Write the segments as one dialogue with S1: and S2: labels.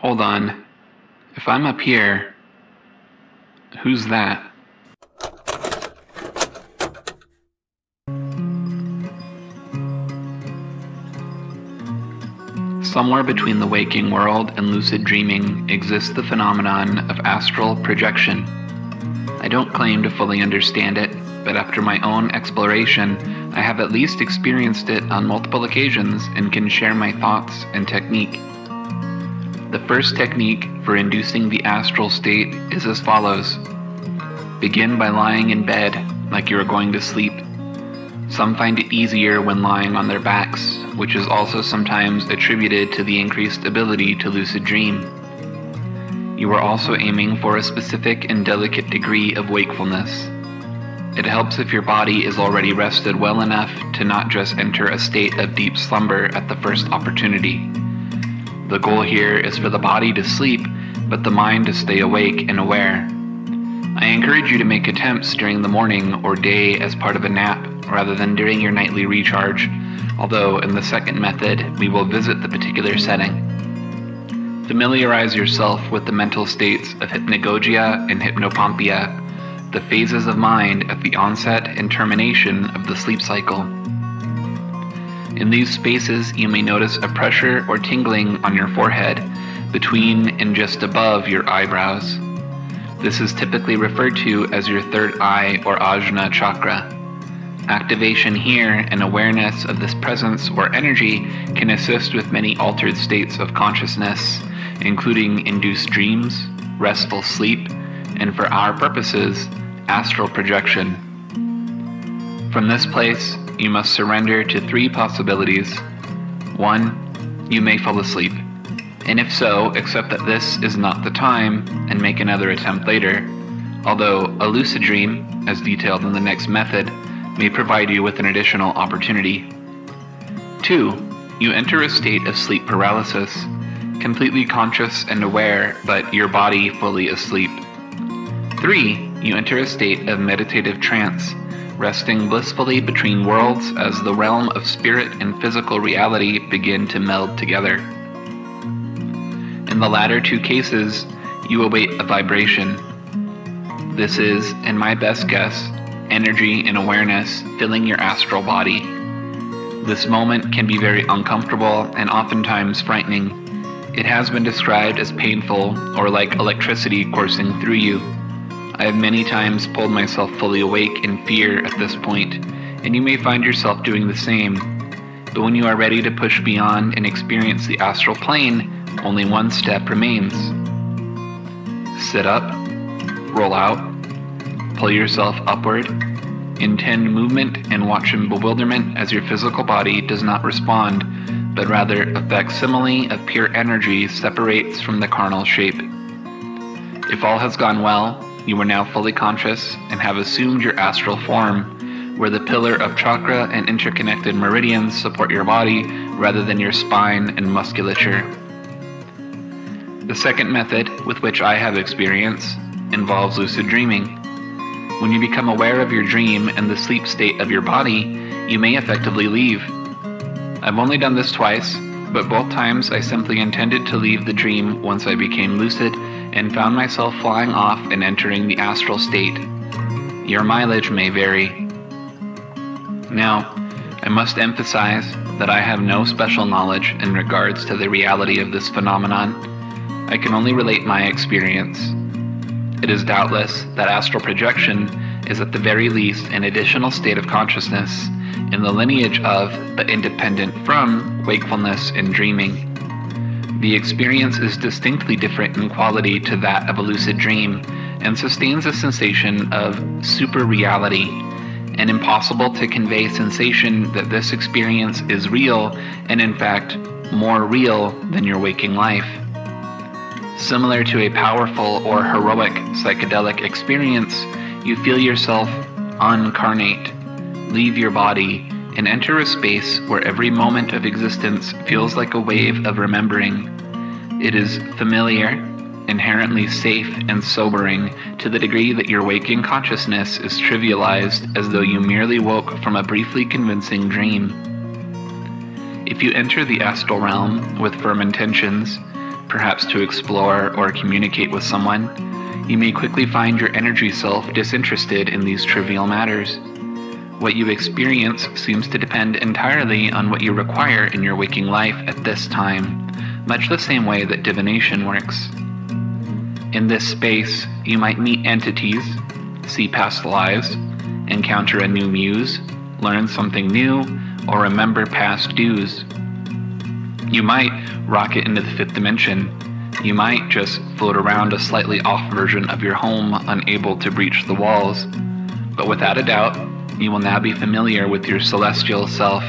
S1: Hold on. If I'm up here, who's that? Somewhere between the waking world and lucid dreaming exists the phenomenon of astral projection. I don't claim to fully understand it, but after my own exploration, I have at least experienced it on multiple occasions and can share my thoughts and technique. The first technique for inducing the astral state is as follows. Begin by lying in bed like you are going to sleep. Some find it easier when lying on their backs, which is also sometimes attributed to the increased ability to lucid dream. You are also aiming for a specific and delicate degree of wakefulness. It helps if your body is already rested well enough to not just enter a state of deep slumber at the first opportunity. The goal here is for the body to sleep, but the mind to stay awake and aware. I encourage you to make attempts during the morning or day as part of a nap, rather than during your nightly recharge, although in the second method, we will visit the particular setting. Familiarize yourself with the mental states of hypnagogia and hypnopompia, the phases of mind at the onset and termination of the sleep cycle. In these spaces, you may notice a pressure or tingling on your forehead, between and just above your eyebrows. This is typically referred to as your third eye or ajna chakra. Activation here and awareness of this presence or energy can assist with many altered states of consciousness, including induced dreams, restful sleep, and for our purposes, astral projection. From this place, you must surrender to three possibilities. 1. You may fall asleep, and if so, accept that this is not the time and make another attempt later, although a lucid dream, as detailed in the next method, may provide you with an additional opportunity. 2. You enter a state of sleep paralysis, completely conscious and aware, but your body fully asleep. 3. You enter a state of meditative trance, resting blissfully between worlds as the realm of spirit and physical reality begin to meld together. In the latter two cases, you await a vibration. This is, in my best guess, energy and awareness filling your astral body. This moment can be very uncomfortable and oftentimes frightening. It has been described as painful or like electricity coursing through you. I have many times pulled myself fully awake in fear at this point, and you may find yourself doing the same. But when you are ready to push beyond and experience the astral plane, only one step remains. Sit up, roll out, pull yourself upward, intend movement, and watch in bewilderment as your physical body does not respond, but rather a facsimile of pure energy separates from the carnal shape. If all has gone well, you are now fully conscious and have assumed your astral form, where the pillar of chakra and interconnected meridians support your body rather than your spine and musculature. The second method, with which I have experience, involves lucid dreaming. When you become aware of your dream and the sleep state of your body, you may effectively leave. I've only done this twice, but both times I simply intended to leave the dream once I became lucid and found myself flying off and entering the astral state. Your mileage may vary. Now, I must emphasize that I have no special knowledge in regards to the reality of this phenomenon. I can only relate my experience. It is doubtless that astral projection is at the very least an additional state of consciousness in the lineage of, but independent from, wakefulness and dreaming. The experience is distinctly different in quality to that of a lucid dream and sustains a sensation of super reality, an impossible to convey sensation that this experience is real and in fact more real than your waking life. Similar to a powerful or heroic psychedelic experience, you feel yourself uncarnate, leave your body, and enter a space where every moment of existence feels like a wave of remembering. It is familiar, inherently safe and sobering to the degree that your waking consciousness is trivialized as though you merely woke from a briefly convincing dream. If you enter the astral realm with firm intentions, perhaps to explore or communicate with someone, you may quickly find your energy self disinterested in these trivial matters. What you experience seems to depend entirely on what you require in your waking life at this time, much the same way that divination works. In this space, you might meet entities, see past lives, encounter a new muse, learn something new, or remember past dues. You might rocket into the fifth dimension. You might just float around a slightly off version of your home, unable to breach the walls. But without a doubt, you will now be familiar with your celestial self,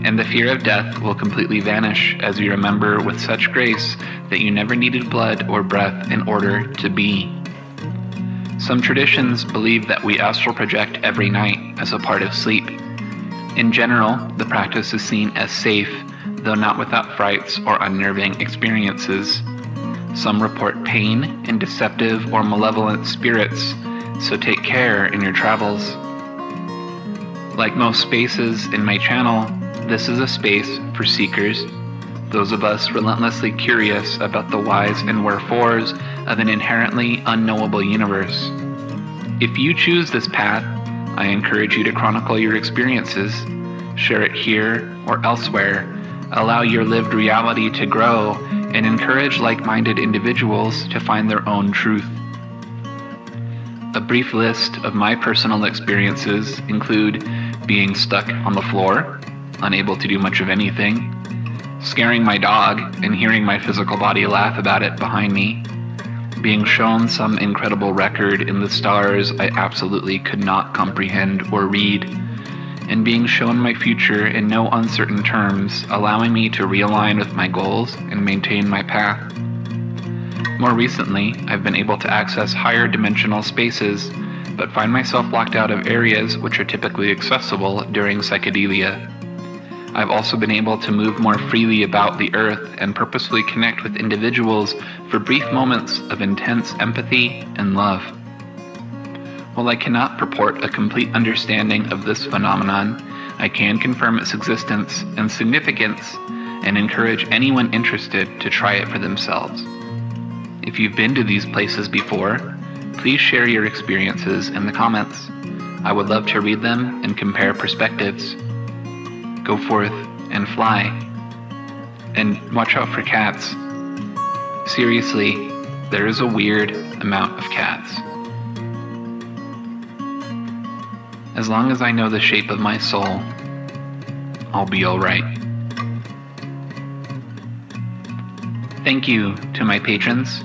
S1: and the fear of death will completely vanish as you remember with such grace that you never needed blood or breath in order to be. Some traditions believe that we astral project every night as a part of sleep. In general, the practice is seen as safe, though not without frights or unnerving experiences. Some report pain and deceptive or malevolent spirits, so take care in your travels. Like most spaces in my channel, this is a space for seekers, those of us relentlessly curious about the whys and wherefores of an inherently unknowable universe. If you choose this path, I encourage you to chronicle your experiences, share it here or elsewhere, allow your lived reality to grow, and encourage like-minded individuals to find their own truth. A brief list of my personal experiences include being stuck on the floor, unable to do much of anything, scaring my dog and hearing my physical body laugh about it behind me, being shown some incredible record in the stars I absolutely could not comprehend or read, and being shown my future in no uncertain terms, allowing me to realign with my goals and maintain my path. More recently, I've been able to access higher dimensional spaces, but find myself locked out of areas which are typically accessible during psychedelia. I've also been able to move more freely about the earth and purposefully connect with individuals for brief moments of intense empathy and love. While I cannot purport a complete understanding of this phenomenon, I can confirm its existence and significance and encourage anyone interested to try it for themselves. If you've been to these places before, please share your experiences in the comments. I would love to read them and compare perspectives. Go forth and fly. And watch out for cats. Seriously, there is a weird amount of cats. As long as I know the shape of my soul, I'll be alright. Thank you to my patrons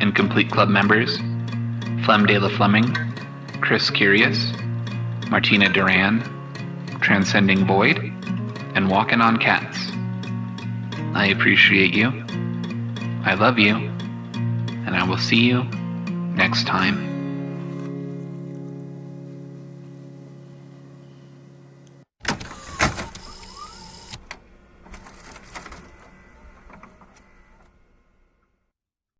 S1: and complete club members, Flem de la Fleming, Chris Curious, Martina Duran, Transcending Void, and Walking on Cats. I appreciate you, I love you, and I will see you next time.